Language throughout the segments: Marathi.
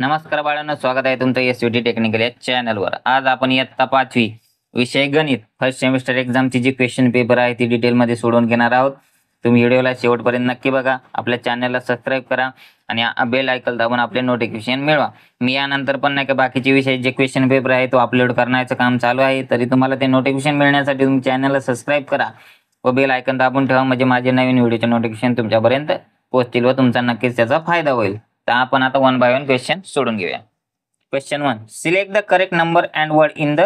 नमस्कार बाळांनो, स्वागत आहे तुमचं एसयूटी टेक्निकल या चॅनलवर। आज आपण इयत्ता 5वी विषय गणित फर्स्ट सेमिस्टर एक्झामची जी क्वेश्चन पेपर आहे ती डिटेलमध्ये सोडवून घेणार आहोत। तुम्ही व्हिडिओला शेवटपर्यंत नक्की बघा, आपल्या चॅनलला सबस्क्राईब करा आणि बेल आयकॉन दाबून आपले नोटिफिकेशन मिळवा। मी यानंतर पण नाही का बाकीचे विषय जे क्वेश्चन पेपर आहे तो अपलोड करण्याचं काम चालू आहे, तरी तुम्हाला ते नोटिफिकेशन मिळण्यासाठी तुम्ही चॅनलला सबस्क्राईब करा व बेल आयकॉन दाबून ठेवा, म्हणजे माझे नवीन व्हिडिओचे नोटिफिकेशन तुमच्यापर्यंत पोहोचतील व तुमचा नक्कीच त्याचा फायदा होईल। तर आपण आता वन बाय वन क्वेश्चन सोडून घेऊया। Question 1, select the correct number and word in the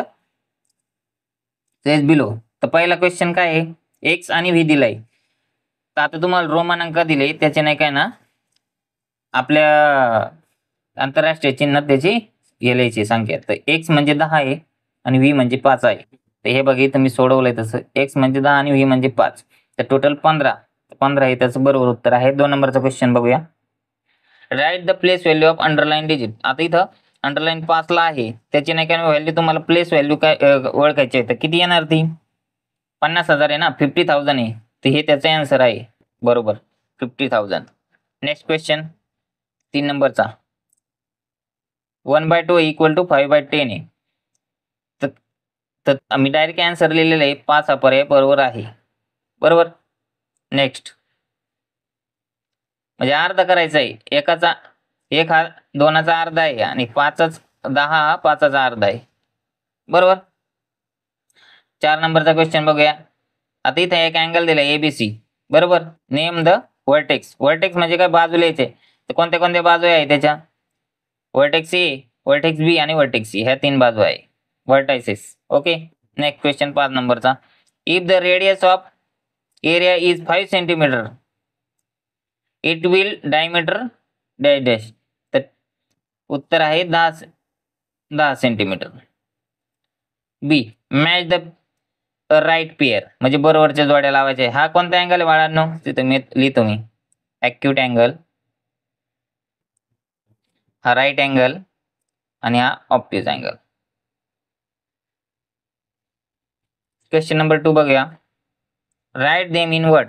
sage below. तर पहिला क्वेश्चन काय आहे, एक्स आणि व्ही दिलाय। तर आता तुम्हाला रोमन अंक दिले, त्याचे नाही काय ना आपल्या आंतरराष्ट्रीय चिन्ह त्याची लिहायची संख्या। तर एक्स म्हणजे 10 आहे आणि व्ही म्हणजे 5 आहे। तर हे बघा इथं मी सोडवलंय तसं, एक्स म्हणजे 10 आणि व्ही म्हणजे 5, तर टोटल 15 आहे। त्याचं बरोबर उत्तर आहे। 2 नंबरचा क्वेश्चन बघूया। Write the place value of underline digit. आता इथं अंडरलाईन 5 ला आहे, त्याची नाही काय व्हॅल्यू तुम्हाला प्लेस व्हॅल्यू काय ओळखायची आहे। तर किती येणार ती? 50,000 आहे ना, 50,000 आहे। तर हे त्याचा आन्सर आहे, बरोबर 50,000। नेक्स्ट क्वेश्चन 3 नंबरचा, 1/2 इक्वल टू 5/10 आहे। तर आम्ही डायरेक्ट आन्सर लिहिलेलं आहे, 5 हा पर्याय बरोबर आहे, बरोबर। नेक्स्ट म्हणजे अर्धा करायचा आहे, एकाचा 1 हा 2चा अर्धा आहे आणि 10 हा 5चा अर्धा आहे, बरोबर। 4 नंबरचा क्वेश्चन बघूया। आता इथे एक अँगल दिलाय एबीसी, बरोबर। Name the vertex. व्हर्टेक्स म्हणजे काय, बाजू लिहायचे। तर कोणत्या कोणत्या बाजू आहे त्याच्या? व्हर्टेक्स ए, व्हर्टेक्स बी आणि व्हर्टेक्स सी, ह्या 3 बाजू आहे, व्हर्टायसेस, ओके। नेक्स्ट क्वेश्चन 5 नंबरचा, if the radius of area is 5 centimetre it will diameter dash dash. तर उत्तर आहे 10 centimetre. B, match the right pair, म्हणजे बरोबरच्या जोड्या लावायच्या। हा कोणता अँगल आहे बाळांनो? तिथं मी लिहितो, मी ॲक्यूट अँगल, हा राईट अँगल आणि हा ऑब्ट्यूज अँगल। क्वेश्चन नंबर 2 बघूया। Write them in word.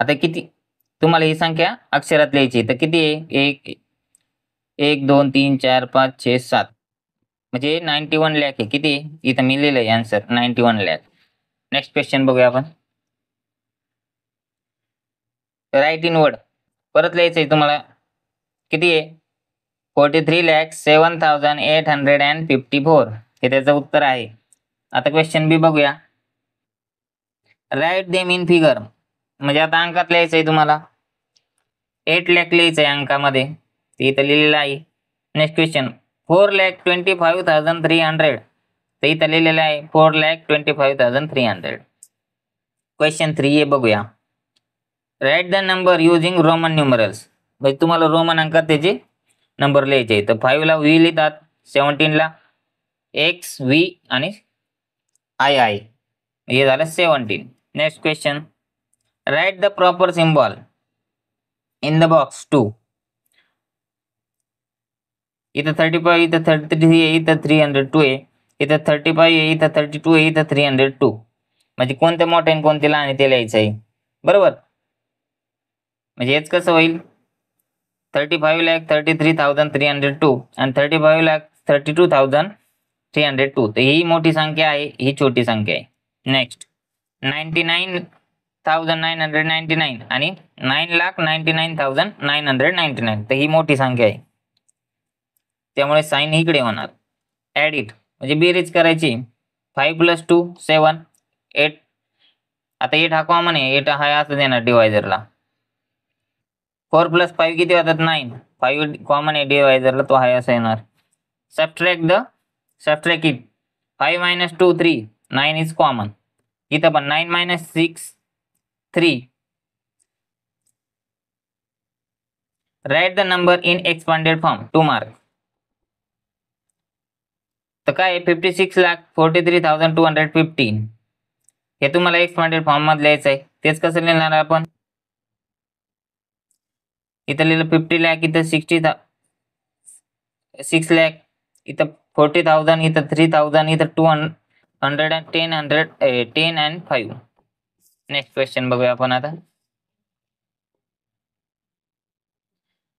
आता किती तुम्हाला ही संख्या अक्षरात लिहायची, तर किती आहे? 1 2 3 4 5 6 7, म्हणजे 91 लाख आहे। किती? इथं मी लिहिलंय आन्सर 91 लाख। नेक्स्ट क्वेश्चन बघूया आपण। राईट इन वर्ड परत लिहायचं आहे तुम्हाला, किती आहे? 43,07,854, हे त्याचं उत्तर आहे। आता क्वेश्चन बी बघूया। राईट देम इन फिगर, म्हणजे आता अंकात लिहायचं आहे तुम्हाला, 8 लाख लिहायचं आहे अंकामध्ये, ते इथं लिहिलेलं आहे। नेक्स्ट क्वेश्चन 4,25,300, तर इथं लिहिलेलं आहे 4,25,300। क्वेश्चन 3 हे बघूया। Write the number using Roman numerals, म्हणजे तुम्हाला रोमन अंकात त्याचे नंबर लिहायचे आहे। तर 5 ला व्ही लिहितात, 17 ला एक्स व्ही आणि आय, हे झालं 17। Next question, write the proper symbol in the box 2। इथं 35, इथं 33 आहे, इथं 302 आहे, इथं 35 आहे, इथं 32 आहे, इथं 302, म्हणजे कोणते मोठे आणि कोणते लहान आहे ते लिहायचं आहे, बरोबर। म्हणजे हेच कसं होईल, 35,33,302 आणि 35,32,302, तर ही मोठी संख्या आहे, ही छोटी संख्या आहे। नेक्स्ट 99,999 आणि 9,99,999, तर ही मोठी संख्या आहे, त्यामुळे साइन इकडे होणार। ॲड इट म्हणजे बेरीज करायची, 5 + 2 7, 8, आता 8 हा कॉमन आहे, 8 हा असं देणार डिवायझरला। 4 + 5 किती होतात? 9, 5 कॉमन आहे डिवायझरला, तो आहे असं येणार। सबट्रॅक्ट इट, 5 - 2 3, 9 इज कॉमन, इथं पण 9 - 6 3। Write the number in expanded form 2 mark. तर काय 56,43,215, हे तुम्हाला एक्सपांडेड फॉर्म मध्ये लिहायचं आहे। तेच कसं लिहिणार आपण? इथं लिहिलं 50 लाख, इथं 6 लाख, इथं 40,000, इथं 3,000, इथं 210, 10 and 5। नेक्स्ट क्वेश्चन बघूया आपण आता।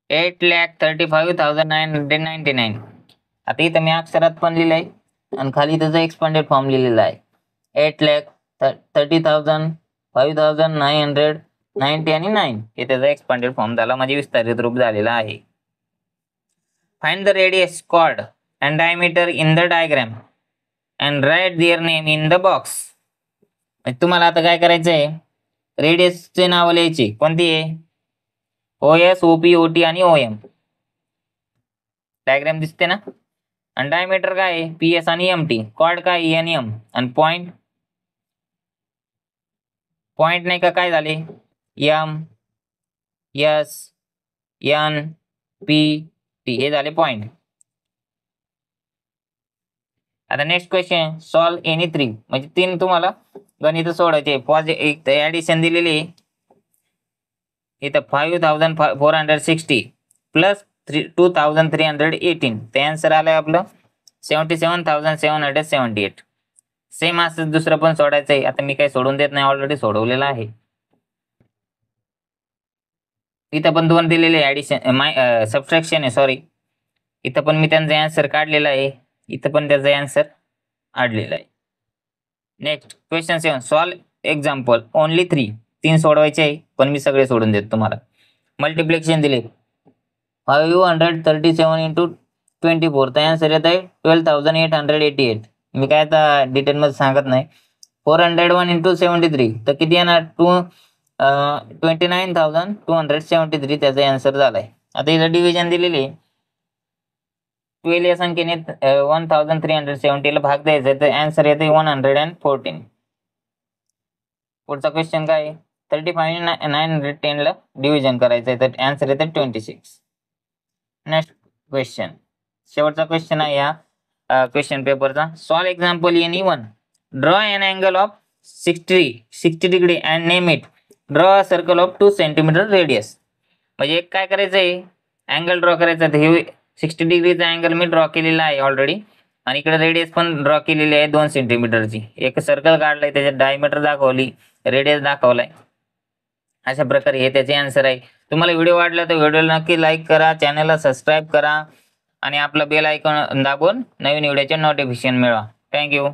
8,35,999. आता इथं मी अक्षरात पण लिहिलंय आणि खाली त्याचा एक्सपांडेड फॉर्म लिहिलेला आहे 8,30,000, 5,990 आणि 9 हे त्याचा एक्सपांडेड फॉर्म झाला, म्हणजे विस्तारित रूप झालेला आहे. Find the radius, chord and diameter in the diagram and write their name in the box. तुम्हाला आता काय करायचंय, रेडियसचे नाव लिहायची. कोणती आहे? OS, OP, OT आणि OM. डायग्राम दिसते ना. आणि डायमीटर काय आहे? PS आणि MT. कॉर्ड काय? E आणि M. आणि पॉइंट नाही का काय झाले? M, S, N, P, T हे झाले पॉइंट. आता नेक्स्ट क्वेश्चन, सॉल्व एनी 3, म्हणजे 3 तुम्हाला गणित सोडायचे. एक ऍडिशन दिलेली आहे इथं 5,460 प्लस 2,318. ते आन्सर आलंय आपलं 77,778. सेम असं दुसरं पण सोडायचं आहे. आता मी काही सोडून देत नाही, ऑलरेडी सोडवलेलं आहे. इथं पण 2 दिलेले ऍडिशन सबट्रॅक्शन आहे, सॉरी. इथं पण मी त्यांचा आन्सर काढलेला आहे, इथं पण त्याचा आन्सर काढलेला आहे. Next question 7, solve example only 3 सोडवायचे आहे, पण मी सगळे सोडून देतो तुम्हाला. मल्टिप्लिकेशन दिले 537 इंटू 24, तर आन्सर येत आहे 12,888. मी काय आता डिटेलमध्ये सांगत नाही. 401 इंटू 73, तर किती येणार? 29,273 त्याचा आन्सर झालाय. आता इथं डिव्हिजन दिलेली 12 या संख्येने 1,370 ला भाग द्यायचा, तर आन्सर येते 114. पुढचा क्वेश्चन काय आहे? 35,910 ला डिव्हिजन करायचं आहे, तर आन्सर येते 26. नेक्स्ट क्वेश्चन, शेवटचा क्वेश्चन आहे या क्वेश्चन पेपरचा. Solve example in E1. Draw an angle of 60 degree and name it. Draw a circle of 2 centimetre radius. म्हणजे काय करायचं आहे, अँगल ड्रॉ करायचा. तर हे 60 डिग्रीचा अँगल मी ड्रॉ केलेला आहे ऑलरेडी, आणि इकडे रेडियस पण ड्रॉ केलेली आहे 2 सेंटीमीटरची. एक सर्कल काढलाय, त्याच्यात डायमीटर दाखवली, रेडियस दाखवलाय. अशा प्रकारे हे त्याचे आन्सर आहे. तुम्हाला व्हिडिओ वाटला तर व्हिडिओला नक्की लाईक करा, चॅनलला सबस्क्राईब करा आणि आपलं बेल आयकॉन दाबून नवीन व्हिडिओचे नोटिफिकेशन मिळवा. थँक्यू.